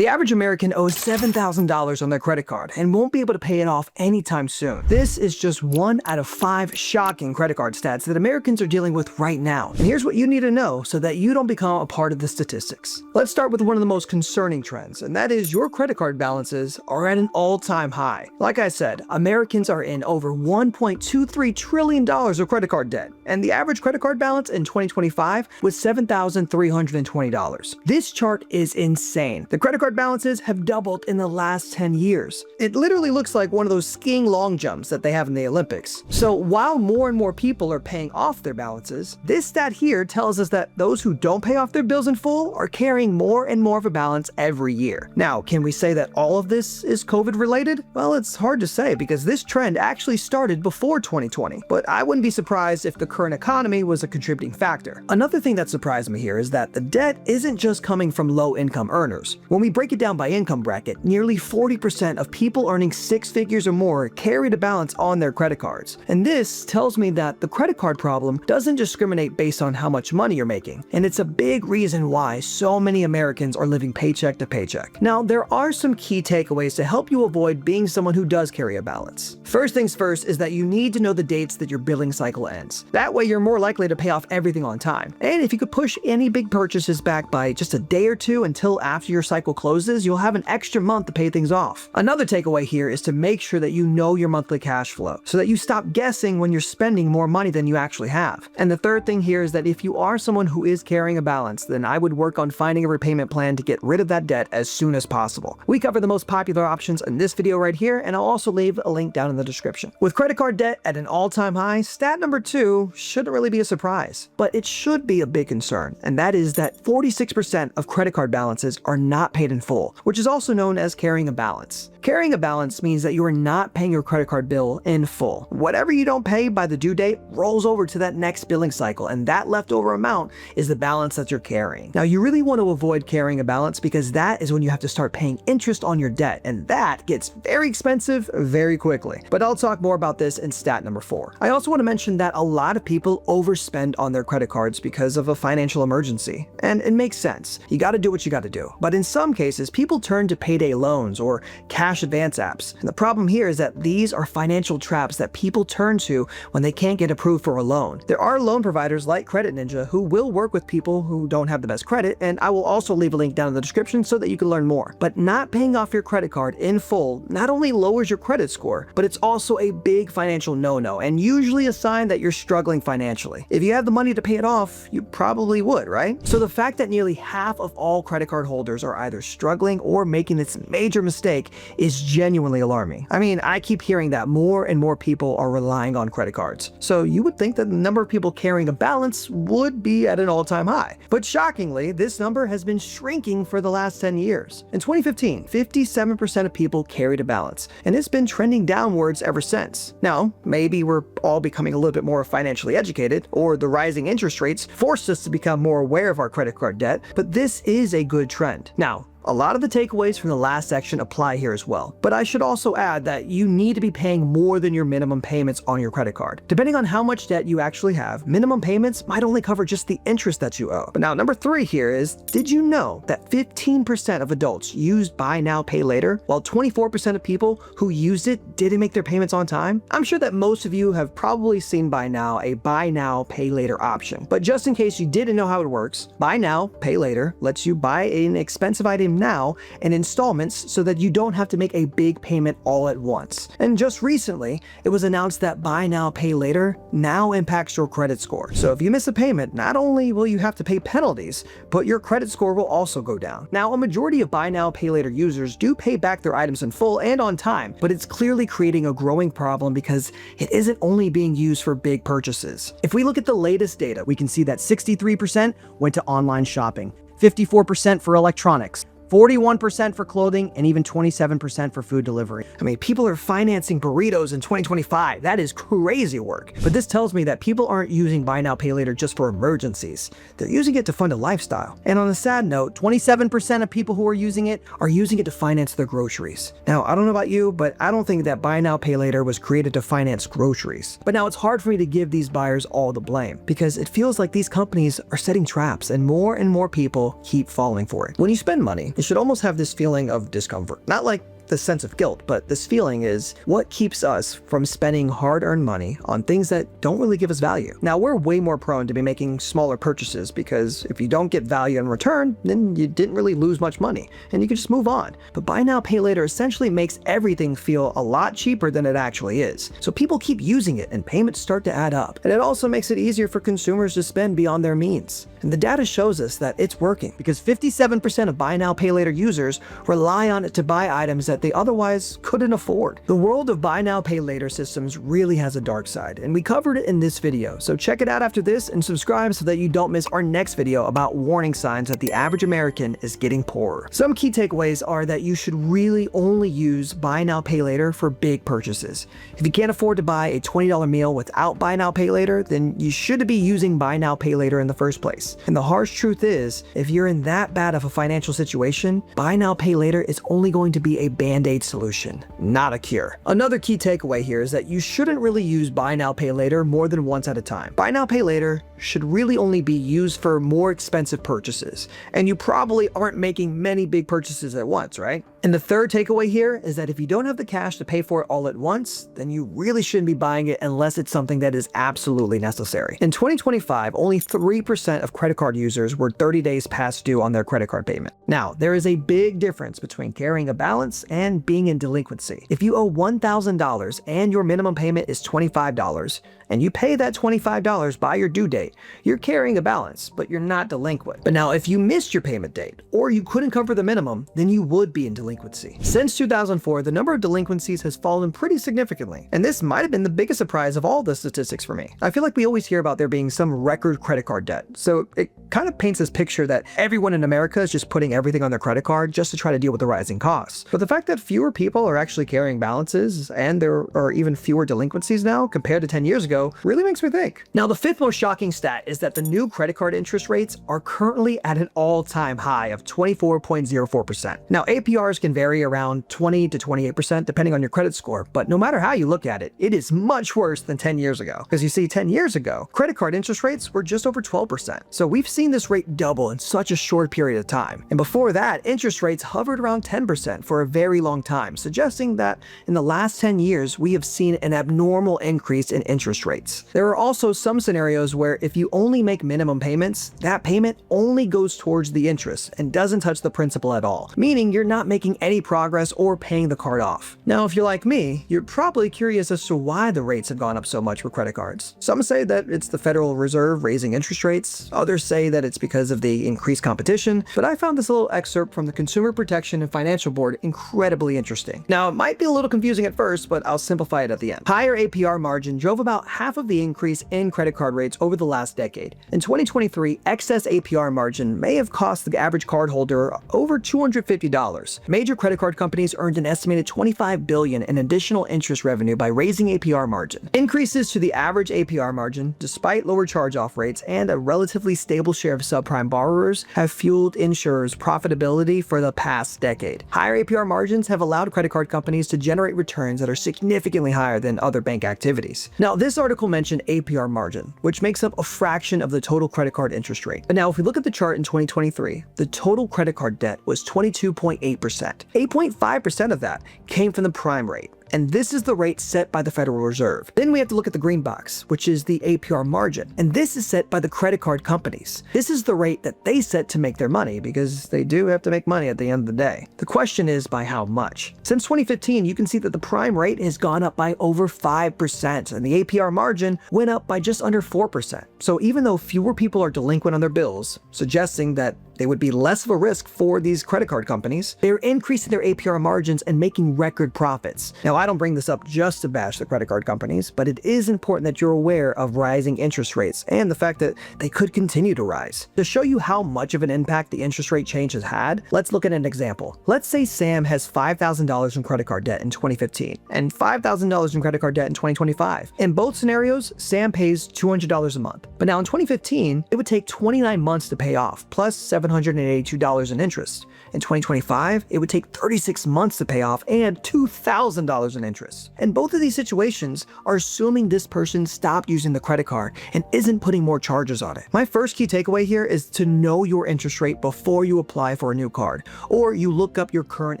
The average American owes $7,000 on their credit card and won't be able to pay it off anytime soon. This is just 1 out of 5 shocking credit card stats that Americans are dealing with right now. And here's what you need to know so that you don't become a part of the statistics. Let's start with one of the most concerning trends, and that is your credit card balances are at an all-time high. Like I said, Americans are in over $1.23 trillion of credit card debt, and the average credit card balance in 2025 was $7,320. This chart is insane. The credit card balances have doubled in the last 10 years. It literally looks like one of those skiing long jumps that they have in the Olympics. So while more and more people are paying off their balances, this stat here tells us that those who don't pay off their bills in full are carrying more and more of a balance every year. Now, can we say that all of this is COVID related? Well, it's hard to say because this trend actually started before 2020, but I wouldn't be surprised if the current economy was a contributing factor. Another thing that surprised me here is that the debt isn't just coming from low-income earners. When we break it down by income bracket, nearly 40% of people earning 6 figures or more carried a balance on their credit cards. And this tells me that the credit card problem doesn't discriminate based on how much money you're making, and it's a big reason why so many Americans are living paycheck to paycheck. Now, there are some key takeaways to help you avoid being someone who does carry a balance. First things first is that you need to know the dates that your billing cycle ends. That way you're more likely to pay off everything on time. And if you could push any big purchases back by just a day or two until after your cycle closes, you'll have an extra month to pay things off. Another takeaway here is to make sure that you know your monthly cash flow so that you stop guessing when you're spending more money than you actually have. And the third thing here is that if you are someone who is carrying a balance, then I would work on finding a repayment plan to get rid of that debt as soon as possible. We cover the most popular options in this video right here, and I'll also leave a link down in the description. With credit card debt at an all-time high, stat number 2 shouldn't really be a surprise, but it should be a big concern, and that is that 46% of credit card balances are not paid in full, which is also known as carrying a balance. Carrying a balance means that you are not paying your credit card bill in full. Whatever you don't pay by the due date rolls over to that next billing cycle, and that leftover amount is the balance that you're carrying. Now, you really want to avoid carrying a balance because that is when you have to start paying interest on your debt, and that gets very expensive very quickly. But I'll talk more about this in stat number 4. I also want to mention that a lot of people overspend on their credit cards because of a financial emergency, and it makes sense. You got to do what you got to do. But in some cases, people turn to payday loans or cash advance apps. And the problem here is that these are financial traps that people turn to when they can't get approved for a loan. There are loan providers like CreditNinja who will work with people who don't have the best credit, and I will also leave a link down in the description so that you can learn more. But not paying off your credit card in full not only lowers your credit score, but it's also a big financial no-no and usually a sign that you're struggling financially. If you have the money to pay it off, you probably would, right? So the fact that nearly half of all credit card holders are either struggling or making this major mistake is genuinely alarming. I mean, I keep hearing that more and more people are relying on credit cards. So you would think that the number of people carrying a balance would be at an all-time high. But shockingly, this number has been shrinking for the last 10 years. In 2015, 57% of people carried a balance, and it's been trending downwards ever since. Now, maybe we're all becoming a little bit more financially educated, or the rising interest rates forced us to become more aware of our credit card debt, but this is a good trend. Now, a lot of the takeaways from the last section apply here as well, but I should also add that you need to be paying more than your minimum payments on your credit card. Depending on how much debt you actually have, minimum payments might only cover just the interest that you owe. But now, number 3 here is, did you know that 15% of adults used buy now, pay later, while 24% of people who used it didn't make their payments on time? I'm sure that most of you have probably seen by now a buy now, pay later option, but just in case you didn't know how it works, buy now, pay later lets you buy an expensive item now in installments so that you don't have to make a big payment all at once. And just recently, it was announced that buy now, pay later now impacts your credit score. So if you miss a payment, not only will you have to pay penalties, but your credit score will also go down. Now, a majority of buy now, pay later users do pay back their items in full and on time, but it's clearly creating a growing problem because it isn't only being used for big purchases. If we look at the latest data, we can see that 63% went to online shopping, 54% for electronics, 41% for clothing, and even 27% for food delivery. I mean, people are financing burritos in 2025. That is crazy work. But this tells me that people aren't using buy now, pay later just for emergencies. They're using it to fund a lifestyle. And on a sad note, 27% of people who are using it to finance their groceries. Now, I don't know about you, but I don't think that buy now, pay later was created to finance groceries. But now it's hard for me to give these buyers all the blame because it feels like these companies are setting traps and more people keep falling for it. When you spend money, you should almost have this feeling of discomfort. Not like the sense of guilt, but this feeling is what keeps us from spending hard-earned money on things that don't really give us value. Now, we're way more prone to be making smaller purchases because if you don't get value in return, then you didn't really lose much money and you can just move on. But buy now, pay later essentially makes everything feel a lot cheaper than it actually is. So people keep using it and payments start to add up. And it also makes it easier for consumers to spend beyond their means. And the data shows us that it's working because 57% of buy now, pay later users rely on it to buy items that they otherwise couldn't afford. The world of buy now, pay later systems really has a dark side, and we covered it in this video. So check it out after this and subscribe so that you don't miss our next video about warning signs that the average American is getting poorer. Some key takeaways are that you should really only use buy now, pay later for big purchases. If you can't afford to buy a $20 meal without buy now, pay later, then you shouldn't be using buy now, pay later in the first place. And the harsh truth is, if you're in that bad of a financial situation, buy now, pay later is only going to be a band-aid solution, not a cure. Another key takeaway here is that you shouldn't really use buy now, pay later more than once at a time. Buy now, pay later should really only be used for more expensive purchases, and you probably aren't making many big purchases at once, right? And the third takeaway here is that if you don't have the cash to pay for it all at once, then you really shouldn't be buying it unless it's something that is absolutely necessary. In 2025, only 3% of credit card users were 30 days past due on their credit card payment. Now, there is a big difference between carrying a balance and being in delinquency. If you owe $1,000 and your minimum payment is $25, and you pay that $25 by your due date, you're carrying a balance, but you're not delinquent. But now, if you missed your payment date, or you couldn't cover the minimum, then you would be in delinquency. Since 2004, the number of delinquencies has fallen pretty significantly, and this might have been the biggest surprise of all the statistics for me. I feel like we always hear about there being some record credit card debt, so it kind of paints this picture that everyone in America is just putting everything on their credit card just to try to deal with the rising costs. But the fact that fewer people are actually carrying balances, and there are even fewer delinquencies now compared to 10 years ago, really makes me think. Now, the fifth most shocking stat is that the new credit card interest rates are currently at an all-time high of 24.04%. Now, APRs can vary around 20 to 28% depending on your credit score, but no matter how you look at it, it is much worse than 10 years ago. Because you see, 10 years ago, credit card interest rates were just over 12%. So we've seen this rate double in such a short period of time. And before that, interest rates hovered around 10% for a very long time, suggesting that in the last 10 years, we have seen an abnormal increase in interest rates. There are also some scenarios where if you only make minimum payments, that payment only goes towards the interest and doesn't touch the principal at all, meaning you're not making any progress or paying the card off. Now, if you're like me, you're probably curious as to why the rates have gone up so much for credit cards. Some say that it's the Federal Reserve raising interest rates, others say that it's because of the increased competition, but I found this little excerpt from the Consumer Protection and Financial Board incredibly interesting. Now, it might be a little confusing at first, but I'll simplify it at the end. Higher APR margin drove about half of the increase in credit card rates over the last decade. In 2023, excess APR margin may have cost the average cardholder over $250. Major credit card companies earned an estimated $25 billion in additional interest revenue by raising APR margin. Increases to the average APR margin, despite lower charge-off rates and a relatively stable share of subprime borrowers, have fueled insurers' profitability for the past decade. Higher APR margins have allowed credit card companies to generate returns that are significantly higher than other bank activities. Now, this article mentioned APR margin, which makes up a fraction of the total credit card interest rate. But now, if we look at the chart in 2023, the total credit card debt was 22.8%. 8.5% of that came from the prime rate, and this is the rate set by the Federal Reserve. Then we have to look at the green box, which is the APR margin, and this is set by the credit card companies. This is the rate that they set to make their money, because they do have to make money at the end of the day. The question is, by how much? Since 2015, you can see that the prime rate has gone up by over 5%, and the APR margin went up by just under 4%. So even though fewer people are delinquent on their bills, suggesting that they would be less of a risk for these credit card companies, they're increasing their APR margins and making record profits. Now, I don't bring this up just to bash the credit card companies, but it is important that you're aware of rising interest rates and the fact that they could continue to rise. To show you how much of an impact the interest rate change has had, let's look at an example. Let's say Sam has $5,000 in credit card debt in 2015 and $5,000 in credit card debt in 2025. In both scenarios, Sam pays $200 a month. But now in 2015, it would take 29 months to pay off, plus $782 in interest. In 2025, it would take 36 months to pay off and $2,000 in interest. And both of these situations are assuming this person stopped using the credit card and isn't putting more charges on it. My first key takeaway here is to know your interest rate before you apply for a new card, or you look up your current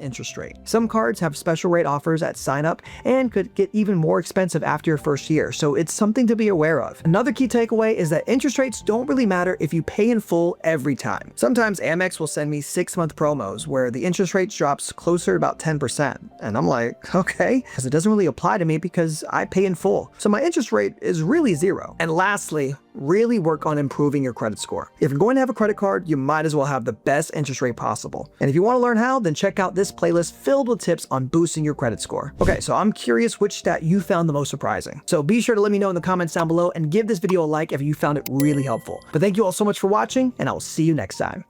interest rate. Some cards have special rate offers at sign up and could get even more expensive after your first year, so it's something to be aware of. Another key takeaway is that interest rates don't really matter if you pay in full every time. Sometimes Amex will send me 6-month promos where the interest rate drops closer to about 10%, and I'm like, okay, because it doesn't really apply to me because I pay in full. So my interest rate is really zero. And lastly, really work on improving your credit score. If you're going to have a credit card, you might as well have the best interest rate possible. And if you want to learn how, then check out this playlist filled with tips on boosting your credit score. Okay, so I'm curious which stat you found the most surprising. So be sure to let me know in the comments down below and give this video a like if you found it really helpful. But thank you all so much for watching, and I will see you next time.